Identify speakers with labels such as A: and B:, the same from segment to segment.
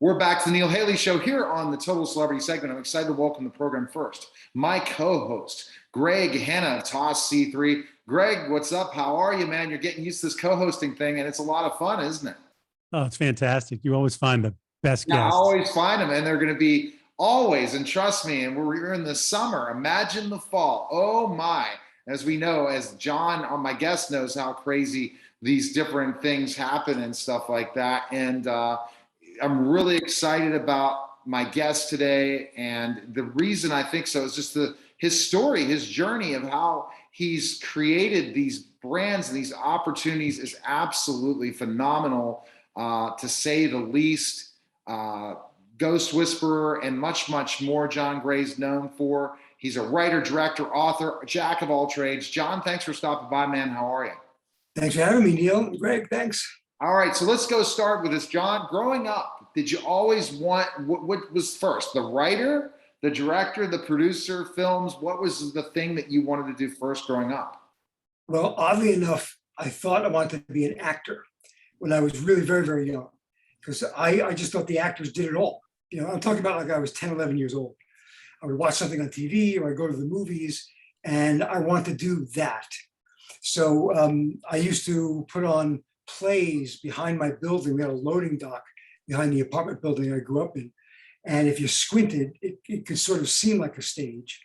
A: We're back to the Neil Haley Show here on the Total Celebrity segment. I'm excited to welcome the program first. My co-host, Greg Hanna of Toss C3. Greg, what's up? How are you, man? You're getting used to this co-hosting thing, and it's a lot of fun, isn't it?
B: Oh, it's fantastic. You always find the best
A: Yeah, I
B: guests.
A: always find them, and they're going to be always, and trust me, and we're in the summer. Imagine the fall. Oh, my. As we know, as John, my guest, knows how crazy these different things happen and stuff like that. And I'm really excited about my guest today. And the reason I think so is just his story, his journey of how he's created these brands and these opportunities is absolutely phenomenal, to say the least. Ghost Whisperer and much, much more John Gray's known for. He's a writer, director, author, jack of all trades. John, thanks for stopping by, man. How are you?
C: Thanks for having me, Neil. Greg, thanks.
A: All right, so let's go start with this. John, growing up, did you always want, what was first, the writer, the director, the producer, films? What was the thing that you wanted to do first growing up?
C: Well, oddly enough, I thought I wanted to be an actor when I was really very, very young, because I just thought the actors did it all. You know, I'm talking about like I was 10, 11 years old. I would watch something on TV or I'd go to the movies and I want to do that. So I used to put on plays behind my building. We had a loading dock behind the apartment building I grew up in. And if you squinted, it could sort of seem like a stage.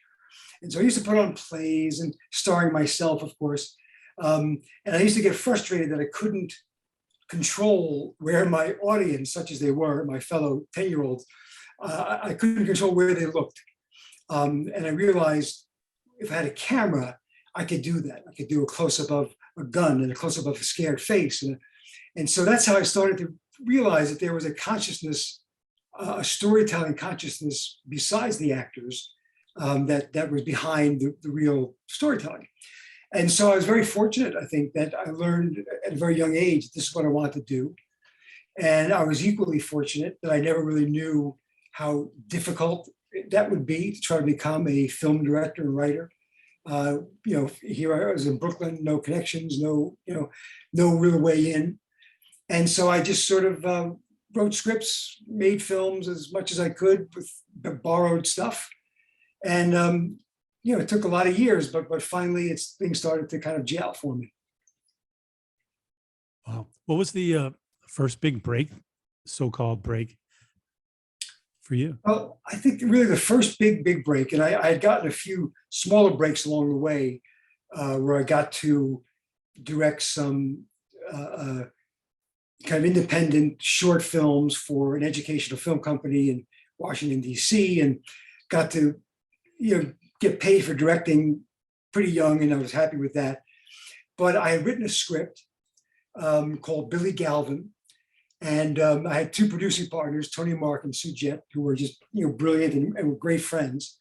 C: And so I used to put on plays and starring myself, of course. And I used to get frustrated that I couldn't control where my audience, such as they were, my fellow 10-year-olds, I couldn't control where they looked. And I realized if I had a camera, I could do that. I could do a close-up of a gun and a close-up of a scared face. And so that's how I started to realize that there was a consciousness, a storytelling consciousness besides the actors, that was behind the real storytelling. And so I was very fortunate, I think, that I learned at a very young age, this is what I want to do. And I was equally fortunate that I never really knew how difficult that would be to try to become a film director and writer. Here I was in Brooklyn, no connections, no real way in. And so I just sort of wrote scripts, made films as much as I could with borrowed stuff. And it took a lot of years, but finally things started to kind of gel for me.
B: Wow. What was the first big break, so-called break for you?
C: Well, I think really the first big break, and I had gotten a few smaller breaks along the way, where I got to direct some kind of independent short films for an educational film company in Washington, D.C., and got to, get paid for directing pretty young, and I was happy with that. But I had written a script called Billy Galvin, and I had two producing partners, Tony Mark and Sue Jett, who were just brilliant and were great friends.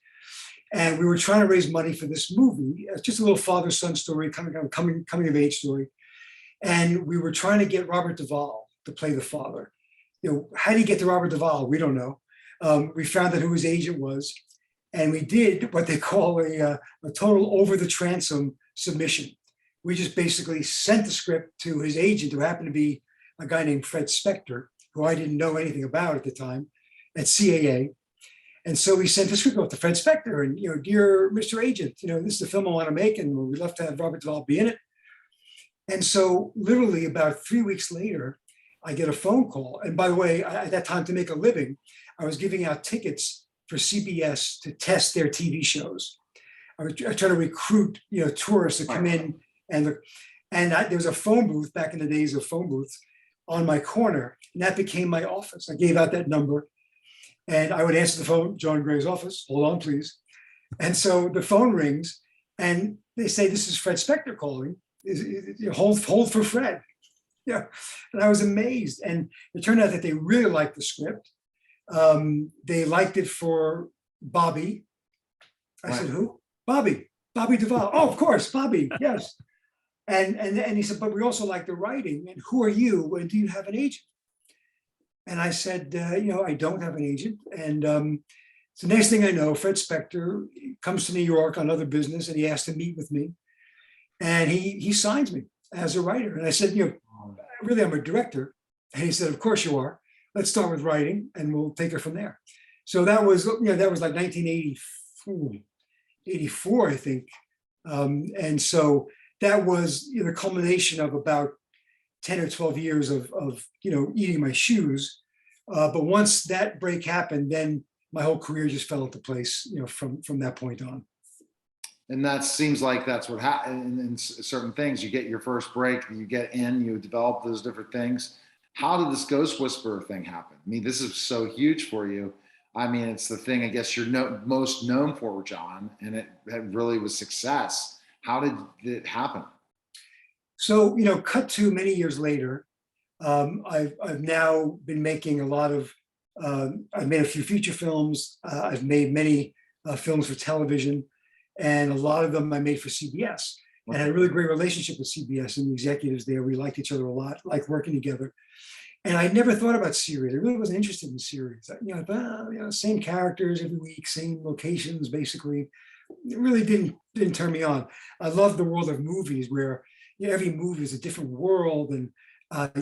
C: And we were trying to raise money for this movie. It's just a little father-son story, coming of age story. And we were trying to get Robert Duvall to play the father. How do you get to Robert Duvall? We don't know. We found out who his agent was. And we did what they call a total over the transom submission. We just basically sent the script to his agent, who happened to be a guy named Fred Spector, who I didn't know anything about at the time, at CAA. And so we sent the script off to Fred Spector, and dear Mr. Agent, this is the film I want to make, and we'd love to have Robert Duvall be in it. And so literally about 3 weeks later, I get a phone call. And by the way, at that time, to make a living, I was giving out tickets for CBS to test their TV shows. I was trying to recruit, tourists to come in, and there was a phone booth back in the days of phone booths on my corner, and that became my office. I gave out that number, and I would answer the phone, John Gray's office. Hold on, please. And so the phone rings, and they say, "This is Fred Spector calling. Hold for Fred." Yeah, and I was amazed. And it turned out that they really liked the script. They liked it for Bobby. I said, "Who?" Bobby Duvall. "Oh, of course, Bobby. Yes." And he said, "But we also like the writing. And who are you? And do you have an agent?" And I said, "I don't have an agent." And so the next thing I know, Fred Spector comes to New York on other business, and he asked to meet with me. And he signs me as a writer. And I said, "Really, I'm a director." And he said, "Of course you are. let's start with writing and we'll take it from there. So that was, that was like 1984, 84, I think. And so that was the culmination of about 10 or 12 years of eating my shoes. But once that break happened, then my whole career just fell into place, from that point on.
A: And that seems like that's what happened in certain things. You get your first break, you get in, you develop those different things. How did this Ghost Whisperer thing happen? I mean, this is so huge for you. I mean, it's the thing I guess you're most known for, John, and it really was success. How did it happen?
C: So, cut to many years later, I've now been making a lot of, I've made a few feature films. I've made many films for television, and a lot of them I made for CBS. And I had a really great relationship with CBS and the executives there. We liked each other a lot, liked working together. And I never thought about series. I really wasn't interested in series. I thought, same characters every week, same locations, basically. It really didn't turn me on. I love the world of movies where every movie is a different world, and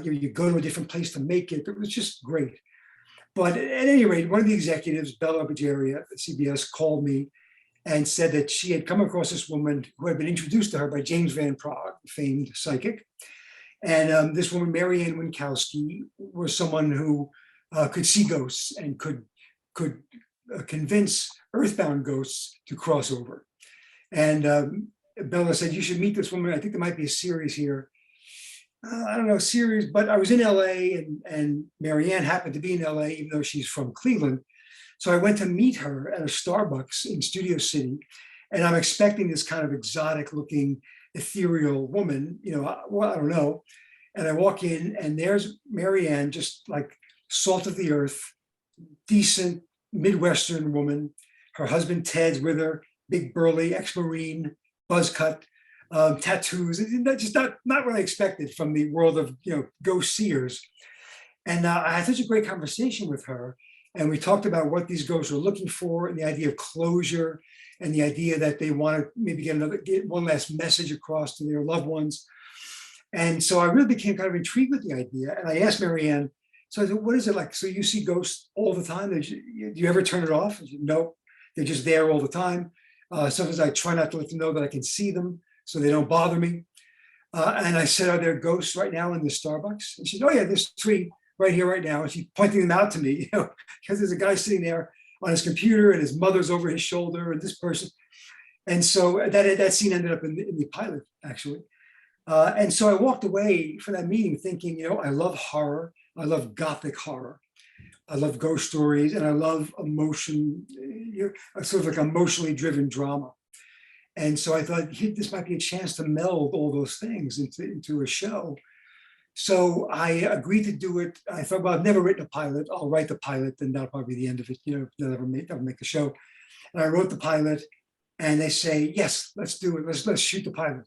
C: you go to a different place to make it. It was just great. But at any rate, one of the executives, Bella Bajaria at CBS, called me and said that she had come across this woman who had been introduced to her by James Van Praagh, famed psychic. And this woman, Marianne Winkowski, was someone who could see ghosts and could convince earthbound ghosts to cross over. And Bella said, you should meet this woman. I think there might be a series here. I don't know, series, but I was in LA and Marianne happened to be in LA, even though she's from Cleveland. So I went to meet her at a Starbucks in Studio City. And I'm expecting this kind of exotic looking, ethereal woman, well, I don't know. And I walk in and there's Marianne, just like salt of the earth, decent Midwestern woman. Her husband Ted's with her, big burly ex-Marine, buzz cut, tattoos. Just not what I expected from the world of ghost seers. And I had such a great conversation with her. And we talked about what these ghosts were looking for and the idea of closure and the idea that they want to maybe get one last message across to their loved ones. And so I really became kind of intrigued with the idea. And I asked Marianne, so I said, what is it like? So you see ghosts all the time? Do you ever turn it off? She said, no, they're just there all the time. Sometimes I try not to let them know that I can see them so they don't bother me. And I said, are there ghosts right now in the Starbucks? And she said, oh yeah, there's 3 right here, right now. And she's pointing them out to me, because there's a guy sitting there on his computer and his mother's over his shoulder and this person. And so that scene ended up in the pilot, actually. And so I walked away from that meeting thinking, I love horror. I love Gothic horror. I love ghost stories, and I love emotion, sort of like emotionally driven drama. And so I thought this might be a chance to meld all those things into a show. So I agreed to do it. I thought, well, I've never written a pilot. I'll write the pilot, and that'll probably be the end of it. They'll never make the show. And I wrote the pilot, and they say, yes, let's do it. Let's shoot the pilot.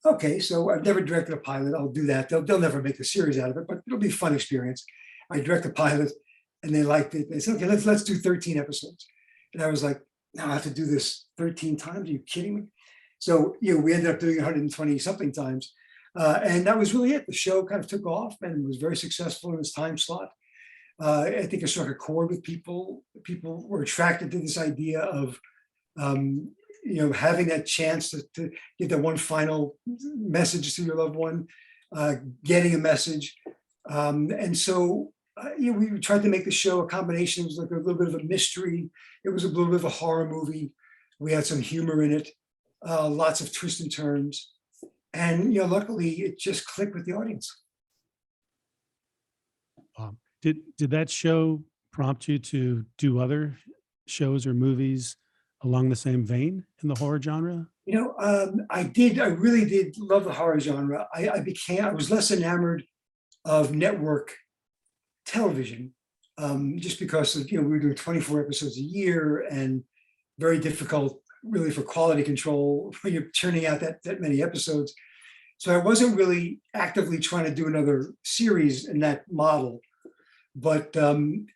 C: Okay, so I've never directed a pilot. I'll do that. They'll never make a series out of it, but it'll be a fun experience. I direct a pilot, and they liked it. They said, okay, let's do 13 episodes. And I was like, no, I have to do this 13 times. Are you kidding me? So we ended up doing 120 something times. And that was really it. The show kind of took off and was very successful in its time slot. I think it struck a chord with people. People were attracted to this idea of, having that chance to get that one final message to your loved one, getting a message. And so, we tried to make the show a combination. It was like a little bit of a mystery. It was a little bit of a horror movie. We had some humor in it, lots of twists and turns. And luckily, it just clicked with the audience.
B: Did that show prompt you to do other shows or movies along the same vein in the horror genre?
C: I did. I really did love the horror genre. I was less enamored of network television, just because of, we were doing 24 episodes a year and very difficult, really, for quality control when you're churning out that many episodes. So I wasn't really actively trying to do another series in that model, but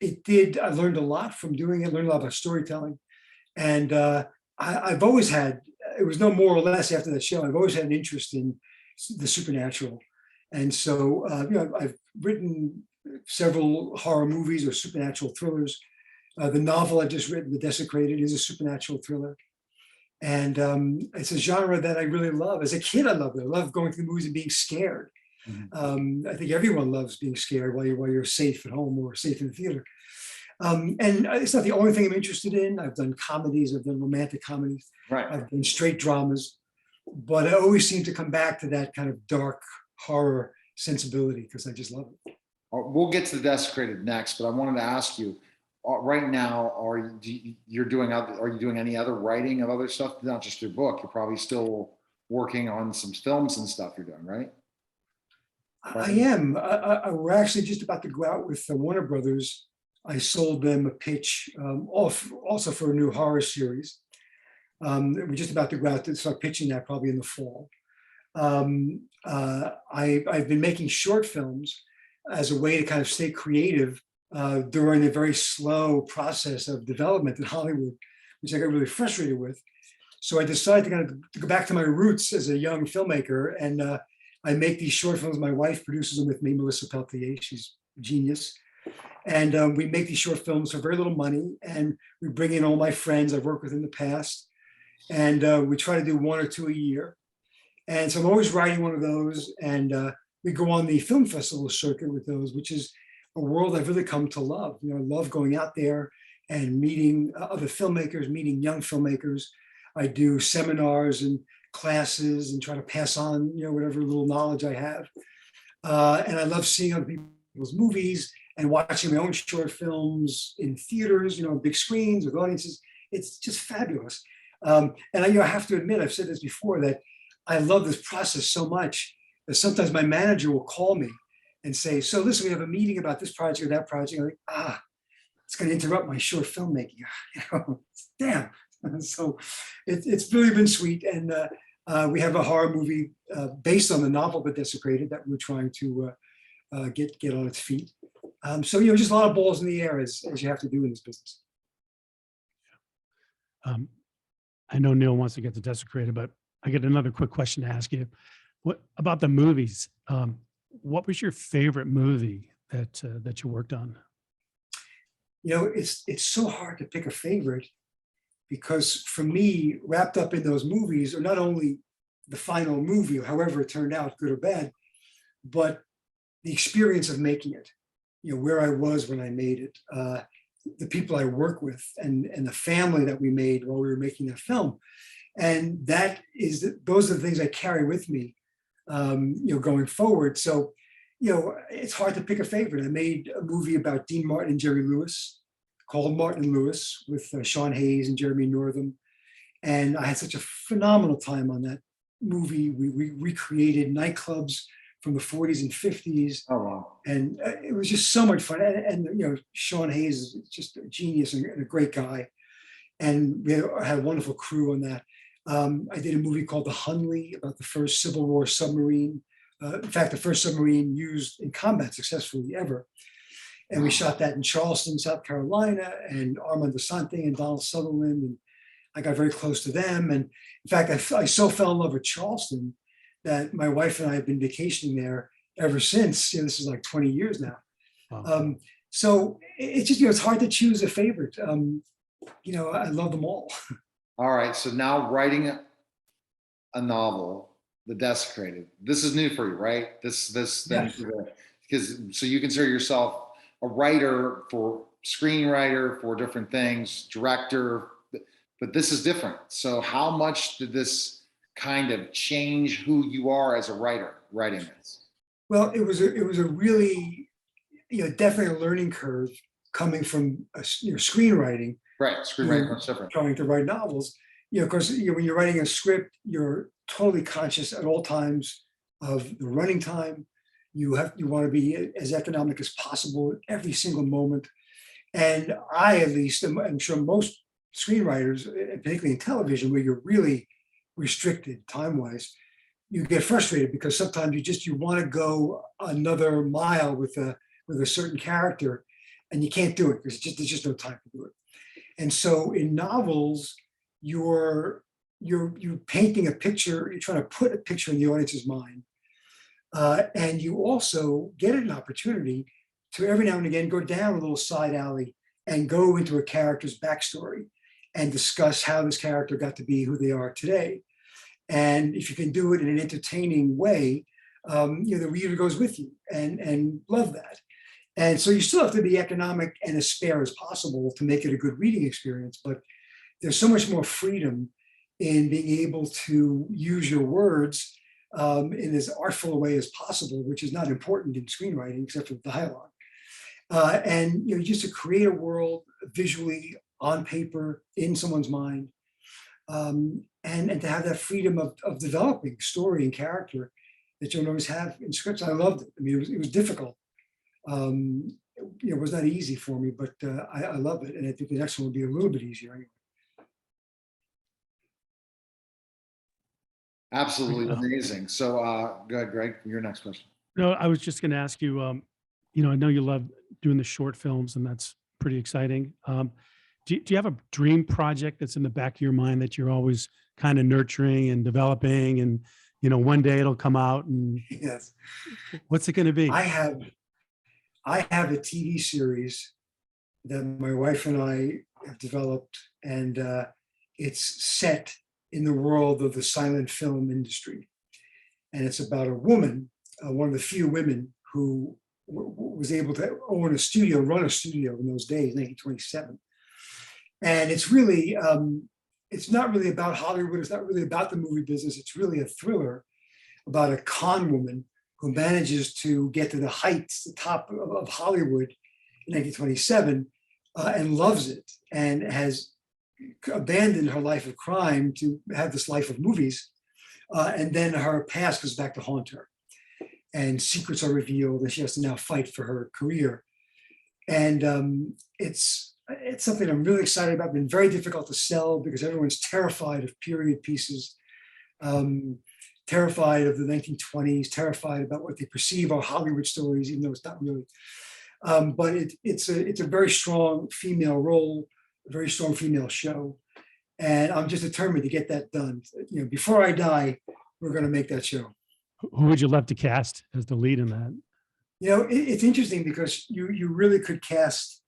C: it did. I learned a lot from doing it. Learned a lot about storytelling, and I've always had. It was no more or less after that show. I've always had an interest in the supernatural, and so I've written several horror movies or supernatural thrillers. The novel I just written, The Desecrated, is a supernatural thriller. And it's a genre that I really love. As a kid, I loved it. I love going to the movies and being scared. I think everyone loves being scared while you're safe at home or safe in the theater. And it's not the only thing I'm interested in. I've done comedies, I've done romantic comedies,
A: Right.
C: I've done straight dramas, but I always seem to come back to that kind of dark horror sensibility because I just love it.
A: We'll get to The Desecrated next, but I wanted to ask you, right now, are you doing any other writing of other stuff? Not just your book. You're probably still working on some films and stuff you're doing, right?
C: I am. We're actually just about to go out with Warner Brothers. I sold them a pitch also for a new horror series. We're just about to go out to start pitching that probably in the fall. I've been making short films as a way to kind of stay creative during a very slow process of development in Hollywood, which I got really frustrated with. So I decided to kind of go back to my roots as a young filmmaker, and I make these short films. My wife produces them with me, Melissa Peltier. She's a genius. And we make these short films for very little money, and we bring in all my friends I've worked with in the past, and we try to do one or two a year. And so I'm always writing one of those, and we go on the film festival circuit with those, which is a world I've really come to love. I love going out there and meeting other filmmakers, meeting young filmmakers. I do seminars and classes and try to pass on, whatever little knowledge I have. And I love seeing other people's movies and watching my own short films in theaters, big screens with audiences. It's just fabulous. And I have to admit, I've said this before, that I love this process so much that sometimes my manager will call me and say, so listen, we have a meeting about this project or that project. I'm like, it's going to interrupt my short filmmaking. Damn. So it's really been sweet. And we have a horror movie based on the novel The Desecrated that we're trying to get on its feet. So, just a lot of balls in the air as you have to do in this business.
B: I know Neil wants to get to Desecrated, but I get another quick question to ask you. What about the movies? What was your favorite movie that you worked on?
C: It's so hard to pick a favorite, because for me, wrapped up in those movies are not only the final movie, or however it turned out, good or bad, but the experience of making it, where I was when I made it, the people I work with, and the family that we made while we were making that film. And those are the things I carry with me, going forward. So, it's hard to pick a favorite. I made a movie about Dean Martin and Jerry Lewis called Martin and Lewis with Sean Hayes and Jeremy Northam. And I had such a phenomenal time on that movie. We recreated nightclubs from the 40s and 50s.
A: Oh, wow.
C: And it was just so much fun. And Sean Hayes is just a genius and a great guy. And we had a wonderful crew on that. I did a movie called The Hunley about the first Civil War submarine. In fact, the first submarine used in combat successfully ever. And we shot that in Charleston, South Carolina, and Armand Asante and Donald Sutherland. And I got very close to them. And in fact, I so fell in love with Charleston that my wife and I have been vacationing there ever since. This is like 20 years now. Wow. So it's just, it's hard to choose a favorite. I love them all. All
A: right. So now writing a novel, The Desecrated. This is new for you, right? This thing, because so you consider yourself a writer, for screenwriter, for different things, director, but this is different. So how much did this kind of change who you are as a writer writing this?
C: Well, it was a really, definitely a learning curve coming from screenwriting.
A: Right, screenwriting is different.
C: Trying to write novels, because when you're writing a script, you're totally conscious at all times of the running time. You want to be as economic as possible at every single moment. And I, at least, I'm sure most screenwriters, particularly in television, where you're really restricted time-wise, you get frustrated because sometimes you want to go another mile with a certain character, and you can't do it because there's just no time to do it. And so in novels, you're painting a picture, you're trying to put a picture in the audience's mind. And you also get an opportunity to every now and again go down a little side alley and go into a character's backstory and discuss how this character got to be who they are today. And if you can do it in an entertaining way, the reader goes with you and love that. And so you still have to be economic and as spare as possible to make it a good reading experience, but there's so much more freedom in being able to use your words in as artful a way as possible, which is not important in screenwriting except for dialogue. And just to create a world visually on paper in someone's mind, and to have that freedom of developing story and character that you don't always have in scripts. I loved it. I mean, it was difficult. It was not easy for me, but I love it, and I think the next one will be a little bit easier anyway.
A: Absolutely amazing. So go ahead, Greg, your next question.
B: No, I was just going to ask you, I know you love doing the short films, and that's pretty exciting. Do you have a dream project that's in the back of your mind that you're always kind of nurturing and developing, and one day it'll come out? And
C: yes,
B: what's it going to be?
C: I have a TV series that my wife and I have developed, and it's set in the world of the silent film industry. And it's about a woman, one of the few women who was able to own a studio, run a studio in those days, 1927. And it's really, it's not really about Hollywood. It's not really about the movie business. It's really a thriller about a con woman who manages to get to the heights, the top of Hollywood in 1927, and loves it, and has abandoned her life of crime to have this life of movies. And then her past goes back to haunt her, and secrets are revealed, and she has to now fight for her career. And it's something I'm really excited about. Been very difficult to sell because everyone's terrified of period pieces, terrified of the 1920s, terrified about what they perceive are Hollywood stories, even though it's not really. But it's a very strong female role, a very strong female show, and I'm just determined to get that done. Before I die, we're going to make that show.
B: Who would you love to cast as the lead in that?
C: It's interesting because you really could cast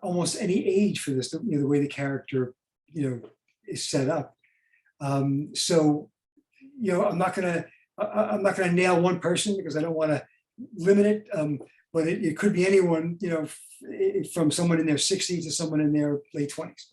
C: almost any age for this. The way the character is set up. So I'm not gonna nail one person because I don't want to limit it. But it could be anyone, from someone in their 60s to someone in their late 20s.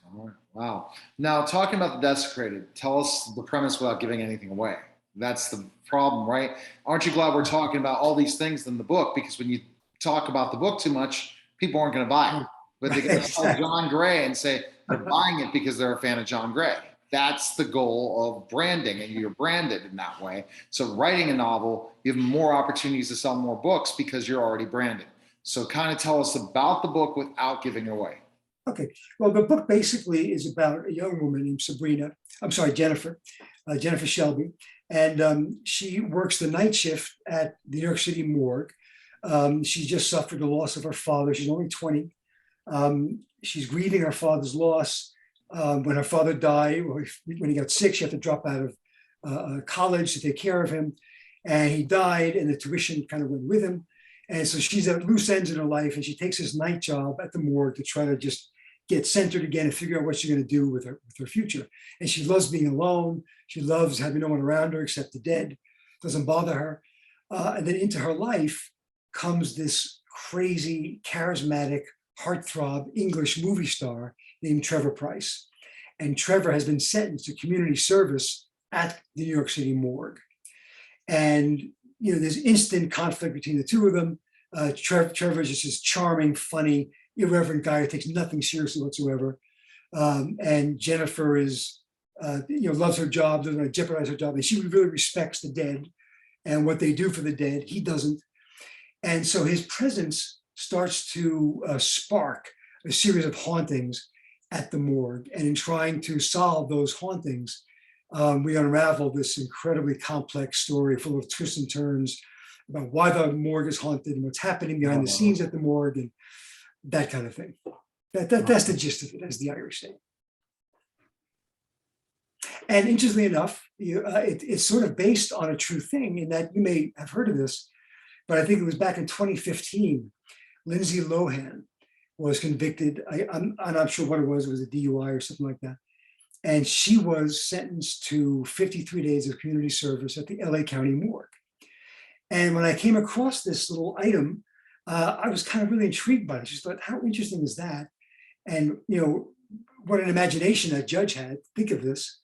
A: Oh, wow. Now, talking about The Desecrated, tell us the premise without giving anything away. That's the problem, right? Aren't you glad we're talking about all these things in the book? Because when you talk about the book too much, people aren't going to buy it. But they're going to call John Gray and say they're buying it because they're a fan of John Gray. That's the goal of branding, and you're branded in that way. So writing a novel, you have more opportunities to sell more books because you're already branded. So kind of tell us about the book without giving away.
C: Okay. Well, the book basically is about a young woman named Jennifer Shelby. And she works the night shift at the New York City morgue. She just suffered the loss of her father. She's only 20. She's grieving her father's loss. When her father died, when he got sick, she had to drop out of college to take care of him. And he died, and the tuition kind of went with him. And so she's at loose ends in her life, and she takes this night job at the morgue to try to just get centered again and figure out what she's going to do with her future. And she loves being alone. She loves having no one around her except the dead. Doesn't bother her. And then into her life comes this crazy, charismatic, heartthrob English movie star named Trevor Price. And Trevor has been sentenced to community service at the New York City morgue. And there's instant conflict between the two of them. Trevor is just this charming, funny, irreverent guy who takes nothing seriously whatsoever. And Jennifer is, loves her job, doesn't want to jeopardize her job. And she really respects the dead and what they do for the dead. He doesn't. And so his presence starts to spark a series of hauntings at the morgue. And in trying to solve those hauntings, we unravel this incredibly complex story full of twists and turns about why the morgue is haunted and what's happening behind the scenes at the morgue and that kind of thing. That's the gist of it, as the Irish say. And interestingly enough, it's sort of based on a true thing in that you may have heard of this. but I think it was back in 2015, Lindsay Lohan was convicted. I'm not sure what it was. It was a DUI or something like that. And she was sentenced to 53 days of community service at the LA County morgue. And when I came across this little item, I was kind of really intrigued by it. I just thought, how interesting is that? And, what an imagination that judge had. Think of this.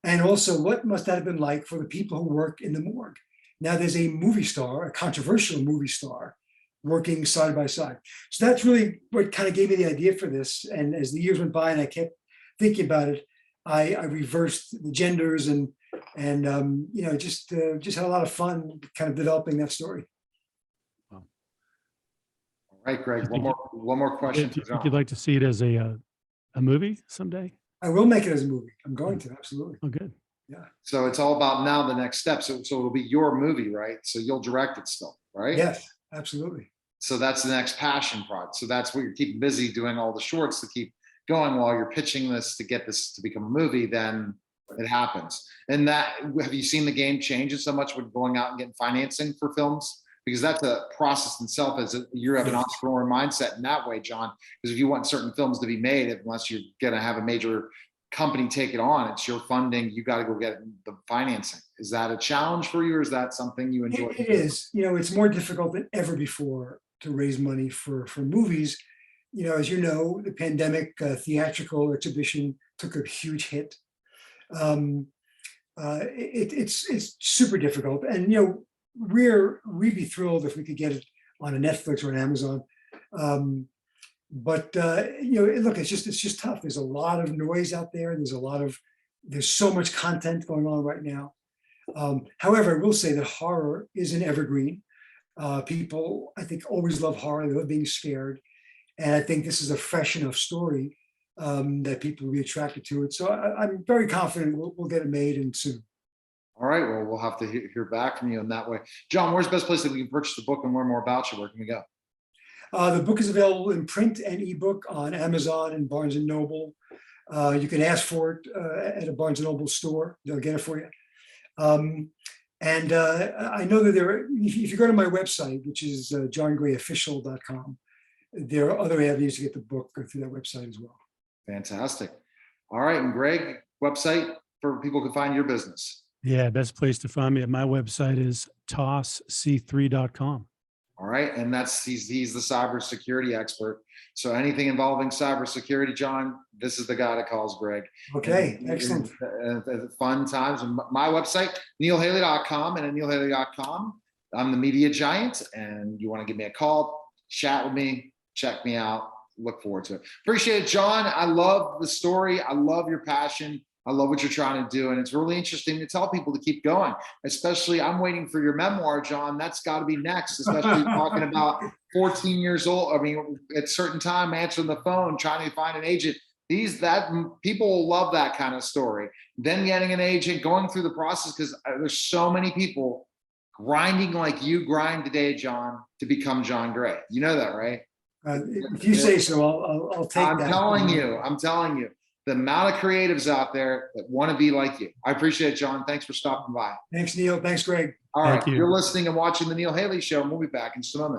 C: And also, what must that have been like for the people who work in the morgue? Now there's a movie star, a controversial movie star, working side by side. So that's really what kind of gave me the idea for this. And as the years went by and I kept thinking about it, I reversed the genders and just had a lot of fun kind of developing that story.
A: All right, Greg,
B: You think
A: one more question.
B: Do you think you'd like to see it as a movie someday?
C: I will make it as a movie. I'm going to, absolutely.
B: Oh, good.
C: Yeah.
A: So it's all about now the next step. So it'll be your movie, right? So you'll direct it still, right?
C: Yes, absolutely.
A: So that's the next passion project. So that's what you're keeping busy doing, all the shorts to keep going while you're pitching this to get this to become a movie. Then it happens. And that, have you seen the game change so much with going out and getting financing for films? Because that's a process in itself. As you have an entrepreneur mindset in that way, John. Because if you want certain films to be made, unless you're going to have a major company take it on, it's your funding. You got to go get the financing. Is that a challenge for you, or is that something you enjoy?
C: It is. It's more difficult than ever before to raise money for movies. As you know, the pandemic, theatrical exhibition took a huge hit. It's super difficult, and we'd be thrilled if we could get it on a Netflix or an Amazon. But look, it's just tough. There's a lot of noise out there. There's so much content going on right now. However, I will say that horror is an evergreen. People, I think, always love horror. They love being scared. And I think this is a fresh enough story that people will be attracted to it. So I'm very confident we'll get it made and soon.
A: All right. Well, we'll have to hear back from you in that way. John, where's the best place that we can purchase the book and learn more about you? Where can we go?
C: The book is available in print and ebook on Amazon and Barnes and Noble. You can ask for it at a Barnes and Noble store. They'll get it for you. And I know that if you go to my website, which is johngrayofficial.com, there are other avenues to get the book through that website as well.
A: Fantastic. All right. And Greg, website for people to find your business.
B: Yeah, best place to find me at my website is tossc3.com.
A: All right. And he's the cybersecurity expert. So anything involving cybersecurity, John, this is the guy that calls Greg.
C: Okay, excellent.
A: Fun times. And my website, neilhaley.com. And at neilhaley.com, I'm the media giant. And you want to give me a call, chat with me, check me out. Look forward to it. Appreciate it, John. I love the story. I love your passion. I love what you're trying to do. And it's really interesting to tell people to keep going, especially I'm waiting for your memoir, John. That's got to be next, especially talking about 14 years old. I mean, at a certain time, answering the phone, trying to find an agent. People will love that kind of story. Then getting an agent, going through the process, because there's so many people grinding like you grind today, John, to become John Gray. You know that, right?
C: If you say so, I'll take that.
A: I'm telling you. The amount of creatives out there that want to be like you. I appreciate it, John. Thanks for stopping by.
C: Thanks, Neil. Thanks, Greg.
A: All right.
B: Thank you.
A: You're listening and watching The Neil Haley Show, and we'll be back in just a moment.